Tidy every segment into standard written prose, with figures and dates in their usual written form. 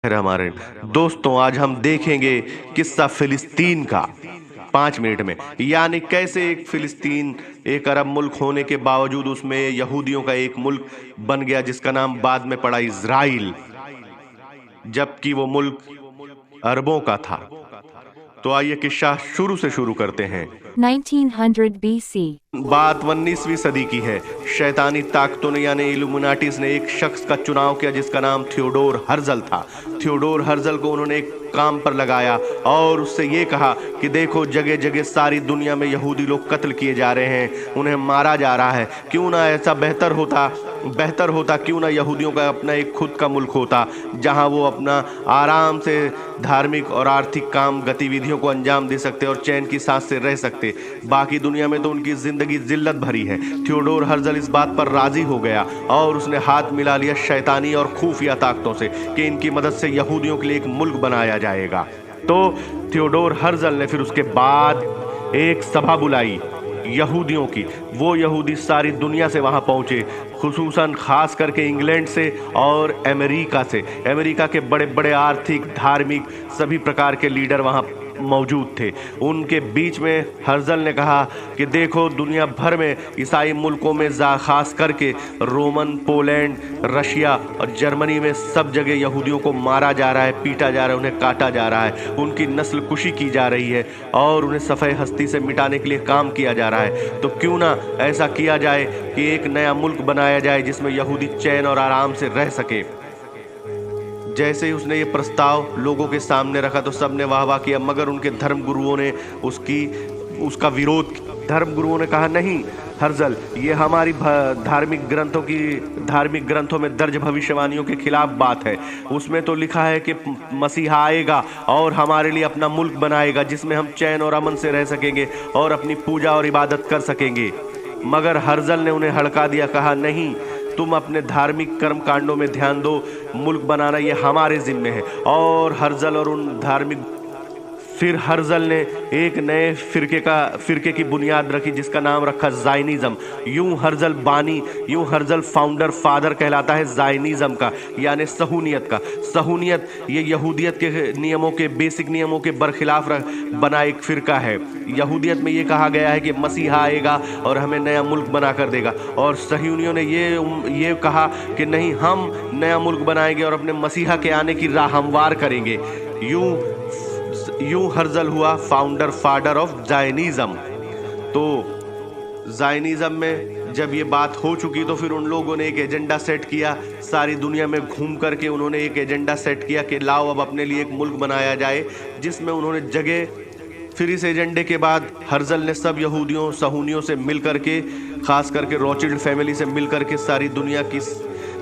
हमारे दोस्तों, आज हम देखेंगे किस्सा फिलिस्तीन का 5 मिनट में। यानी कैसे एक फिलिस्तीन एक अरब मुल्क होने के बावजूद उसमें यहूदियों का एक मुल्क बन गया जिसका नाम बाद में पड़ा इज़राइल, जबकि वो मुल्क अरबों का था। तो आइए किस्सा शुरू से शुरू करते हैं। 1900 BC. बात 19वीं सदी की है। शैतानी ताकतों ने यानी इल्यूमिनाटीज ने एक शख्स का चुनाव किया जिसका नाम थियोडोर हर्जल था। थियोडोर हर्जल को उन्होंने एक काम पर लगाया और उससे ये कहा कि देखो, जगह जगह सारी दुनिया में यहूदी लोग कत्ल किए जा रहे हैं, उन्हें मारा जा रहा है। क्यों ना ऐसा बेहतर होता क्यों ना यहूदियों का अपना एक खुद का मुल्क होता जहां वो अपना आराम से धार्मिक और आर्थिक काम गतिविधियों को अंजाम दे सकते और चैन की सांस से रह सकते। बाकी दुनिया में तो उनकी जिंदगी जिल्लत भरी है। थियोडोर हर्जल इस बात पर राजी हो गया और उसने हाथ मिला लिया शैतानी और खुफिया ताकतों से कि इनकी मदद से यहूदियों के लिए एक मुल्क बनाया जाएगा। तो थियोडोर हर्जल ने फिर उसके बाद एक सभा बुलाई यहूदियों की। वो यहूदी सारी दुनिया से वहां पहुंचे, खुसूसन खास करके इंग्लैंड से और अमेरिका से। अमेरिका के बड़े बड़े आर्थिक, धार्मिक, सभी प्रकार के लीडर वहां मौजूद थे। उनके बीच में हर्जल ने कहा कि देखो, दुनिया भर में ईसाई मुल्कों में खास करके रोमन, पोलैंड, रशिया और जर्मनी में सब जगह यहूदियों को मारा जा रहा है, पीटा जा रहा है, उन्हें काटा जा रहा है, उनकी नस्ल कुशी की जा रही है और उन्हें सफ़े हस्ती से मिटाने के लिए काम किया जा रहा है। तो क्यों ना ऐसा किया जाए कि एक नया मुल्क बनाया जाए जिसमें यहूदी चैन और आराम से रह सके। जैसे ही उसने ये प्रस्ताव लोगों के सामने रखा तो सब ने वाह वाह किया, मगर उनके धर्म गुरुओं ने उसका विरोध। धर्म गुरुओं ने कहा, नहीं हर्जल, ये हमारी धार्मिक ग्रंथों में दर्ज भविष्यवाणियों के खिलाफ बात है। उसमें तो लिखा है कि मसीहा आएगा और हमारे लिए अपना मुल्क बनाएगा जिसमें हम चैन और अमन से रह सकेंगे और अपनी पूजा और इबादत कर सकेंगे। मगर हर्जल ने उन्हें हड़का दिया, कहा नहीं, तुम अपने धार्मिक कर्म कांडों में ध्यान दो, मुल्क बनाना ये हमारे जिम्मे है। और हर्जल और उन धार्मिक फिर हर्जल ने एक नए फिरके की बुनियाद रखी जिसका नाम रखा ज़ायनिज़्म। यूं हर्जल फाउंडर फादर कहलाता है ज़ायनिज़्म का, यानी सहूनियत का। सहूनियत ये यहूदियत के नियमों के बेसिक नियमों के बरखिलाफ बना एक फिरका है। यहूदियत में ये कहा गया है कि मसीहा आएगा और हमें नया मुल्क बना कर देगा, और सहूनियों ने ये कहा कि नहीं, हम नया मुल्क बनाएंगे और अपने मसीहा के आने की राह हमवार करेंगे। यूं हर्जल हुआ फाउंडर फादर ऑफ जायनिज़्म। तो जायनिज़्म में जब ये बात हो चुकी तो फिर उन लोगों ने एक एजेंडा सेट किया। सारी दुनिया में घूम करके उन्होंने एक एजेंडा सेट किया कि लाओ अब अपने लिए एक मुल्क बनाया जाए, जिसमें उन्होंने जगह। फिर इस एजेंडे के बाद हर्जल ने सब यहूदियों सहूनियों से मिल करके, खास करके रॉचफिल्ड फैमिली से मिल करके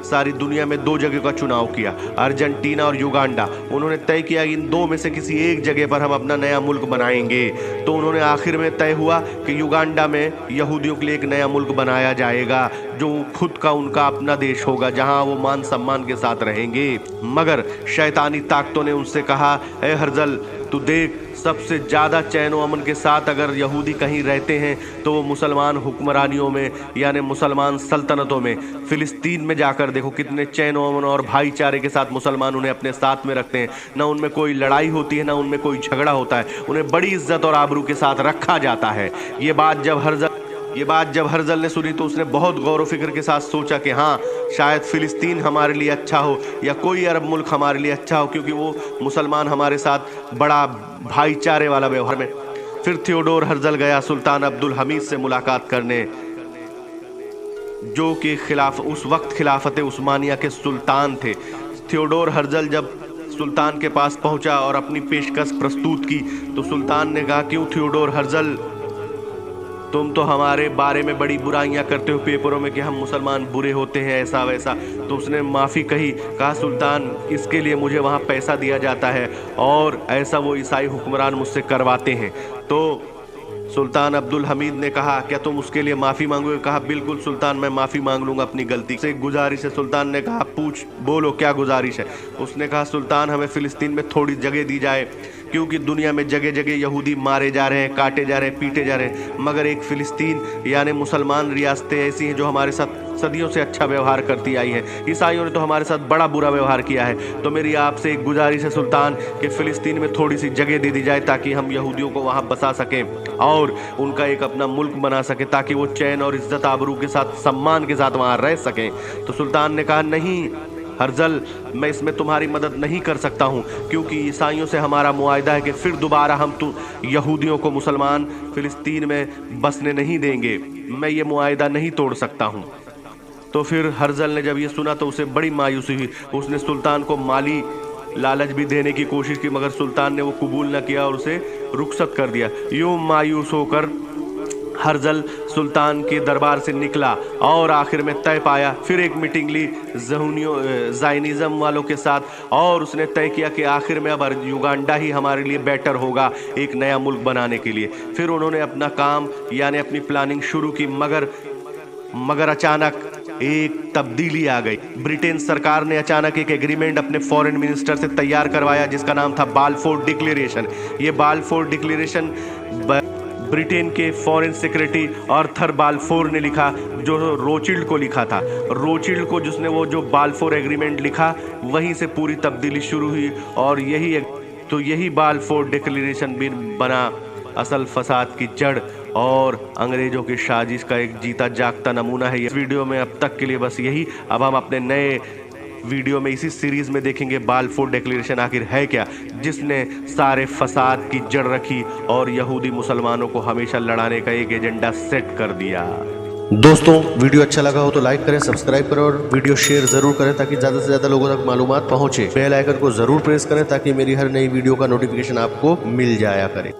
सारी दुनिया में 2 जगह का चुनाव किया, अर्जेंटीना और युगांडा। उन्होंने तय किया कि इन 2 में से किसी एक जगह पर हम अपना नया मुल्क बनाएंगे। तो उन्होंने आखिर में तय हुआ कि युगांडा में यहूदियों के लिए एक नया मुल्क बनाया जाएगा जो खुद का उनका अपना देश होगा, जहां वो मान सम्मान के साथ रहेंगे। मगर शैतानी ताकतों ने उनसे कहा, ए हर्जल, तू देख, सबसे ज़्यादा चैन व अमन के साथ अगर यहूदी कहीं रहते हैं तो वो मुसलमान हुक्मरानियों में, यानी मुसलमान सल्तनतों में। फ़िलिस्तीन में जाकर देखो कितने चैन व अमन और भाईचारे के साथ मुसलमान उन्हें अपने साथ में रखते हैं। ना उनमें कोई लड़ाई होती है, ना उनमें कोई झगड़ा होता है, उन्हें बड़ी इज्जत और आबरू के साथ रखा जाता है। ये बात जब हर्जल ने सुनी तो उसने बहुत गौर व फिक्र के साथ सोचा कि हाँ, शायद फ़िलिस्तीन हमारे लिए अच्छा हो या कोई अरब मुल्क हमारे लिए अच्छा हो, क्योंकि वो मुसलमान हमारे साथ बड़ा भाईचारे वाला व्यवहार में। फिर थियोडोर हर्जल गया सुल्तान अब्दुल हमीद से मुलाकात करने, जो कि उस वक्त खिलाफत उस्मानिया के सुल्तान थे। थियोडोर हर्जल जब सुल्तान के पास पहुंचा और अपनी पेशकश प्रस्तुत की तो सुल्तान ने कहा, क्यों थियोडोर हर्जल, तुम तो हमारे बारे में बड़ी बुराइयां करते हो पेपरों में कि हम मुसलमान बुरे होते हैं, ऐसा वैसा। तो उसने माफ़ी कहा, सुल्तान, इसके लिए मुझे वहाँ पैसा दिया जाता है और ऐसा वो ईसाई हुक्मरान मुझसे करवाते हैं। तो सुल्तान अब्दुल हमीद ने कहा, क्या तुम उसके लिए माफ़ी मांगोगे? कहा, बिल्कुल सुल्तान, मैं माफ़ी मांग लूँगा अपनी गलती से। गुजारिश है। सुल्तान ने कहा, पूछ, बोलो क्या गुजारिश है? उसने कहा, सुल्तान, हमें फ़िलिस्तीन में थोड़ी जगह दी जाए, क्योंकि दुनिया में जगह जगह यहूदी मारे जा रहे हैं, काटे जा रहे हैं, पीटे जा रहे हैं, मगर एक फ़िलिस्तीन यानी मुसलमान रियासतें ऐसी हैं जो हमारे साथ सदियों से अच्छा व्यवहार करती आई है। ईसाइयों ने तो हमारे साथ बड़ा बुरा व्यवहार किया है। तो मेरी आपसे एक गुजारिश है सुल्तान कि फिलिस्तीन में थोड़ी सी जगह दे दी जाए ताकि हम यहूदियों को वहां बसा सकें और उनका एक अपना मुल्क बना सके, ताकि वो चैन और इज्जत आबरू के साथ, सम्मान के साथ वहां रह सकें। तो सुल्तान ने कहा, नहीं हर्जल, मैं इसमें तुम्हारी मदद नहीं कर सकता हूं, क्योंकि ईसाइयों से हमारा मुआहदा है कि फिर दोबारा हम यहूदियों को मुसलमान फिलिस्तीन में बसने नहीं देंगे। मैं ये मुआहदा नहीं तोड़ सकता हूं। तो फिर हर्जल ने जब ये सुना तो उसे बड़ी मायूसी हुई। उसने सुल्तान को माली लालच भी देने की कोशिश की, मगर सुल्तान ने वो कबूल न किया और उसे रुखसत कर दिया। यूं मायूस होकर हर्जल सुल्तान के दरबार से निकला और आखिर में तय पाया, फिर एक मीटिंग ली ज़ायनिज़्म वालों के साथ, और उसने तय किया कि आखिर में अब युगांडा ही हमारे लिए बेटर होगा एक नया मुल्क बनाने के लिए। फिर उन्होंने अपना काम यानी अपनी प्लानिंग शुरू की, मगर अचानक एक तब्दीली आ गई। ब्रिटेन सरकार ने अचानक एक एग्रीमेंट अपने फॉरेन मिनिस्टर से तैयार करवाया जिसका नाम था बाल्फोर डिक्लेरेशन। ये बाल्फोर डिक्लेरेशन ब्रिटेन के फॉरेन सेक्रेटरी आर्थर बाल्फोर ने लिखा, जो रोचिल्ड को लिखा था। रोचिल्ड को जिसने वो जो बाल्फोर एग्रीमेंट लिखा, वहीं से पूरी तब्दीली शुरू हुई और यही बाल्फोर डिक्लेरेशन भी बना असल फसाद की जड़ और अंग्रेजों की साजिश का एक जीता जागता नमूना है। इस वीडियो में अब तक के लिए बस यही। अब हम अपने नए वीडियो में इसी सीरीज में देखेंगे बाल्फोर डिक्लेरेशन आखिर है क्या, जिसने सारे फसाद की जड़ रखी और यहूदी मुसलमानों को हमेशा लड़ाने का एक एजेंडा सेट कर दिया। दोस्तों, वीडियो अच्छा लगा हो तो लाइक करें, सब्सक्राइब करें और वीडियो शेयर जरूर करें ताकि ज़्यादा से ज़्यादा लोगों तक मालूमात पहुंचे। बेल आइकन को जरूर प्रेस करें ताकि मेरी हर नई वीडियो का नोटिफिकेशन आपको मिल जाया करे।